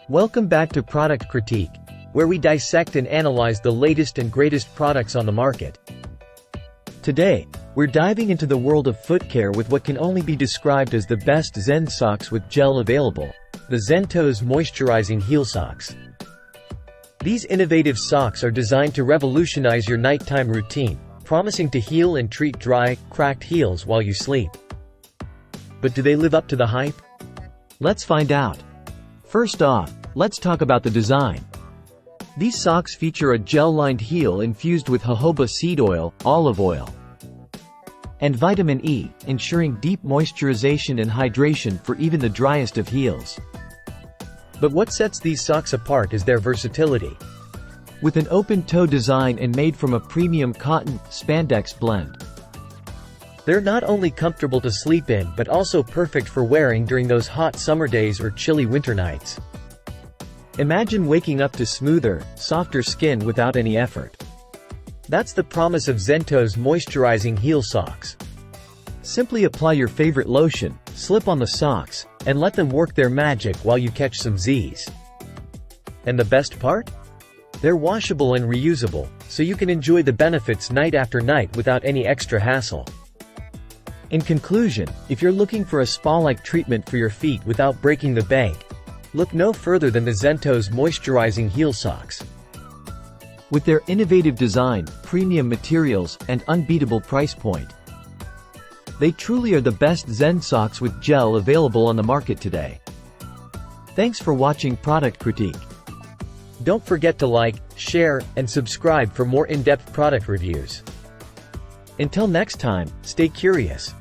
Welcome back to Product Critique, where we dissect and analyze the latest and greatest products on the market. Today, we're diving into the world of foot care with what can only be described as the best Zen socks with gel available, the ZenToes Moisturizing Heel Socks. These innovative socks are designed to revolutionize your nighttime routine, promising to heal and treat dry, cracked heels while you sleep. But do they live up to the hype? Let's find out. First off, let's talk about the design. These socks feature a gel-lined heel infused with jojoba seed oil, olive oil, and vitamin E, ensuring deep moisturization and hydration for even the driest of heels. But what sets these socks apart is their versatility. With an open-toe design and made from a premium cotton, spandex blend, they're not only comfortable to sleep in but also perfect for wearing during those hot summer days or chilly winter nights. Imagine waking up to smoother, softer skin without any effort. That's the promise of ZenToes Moisturizing Heel Socks. Simply apply your favorite lotion, slip on the socks, and let them work their magic while you catch some Z's. And the best part? They're washable and reusable, so you can enjoy the benefits night after night without any extra hassle. In conclusion, if you're looking for a spa-like treatment for your feet without breaking the bank, look no further than the ZenToes Moisturizing Heel Socks. With their innovative design, premium materials, and unbeatable price point, they truly are the best Zen socks with gel available on the market today. Thanks for watching Product Critique. Don't forget to like, share, and subscribe for more in-depth product reviews. Until next time, stay curious.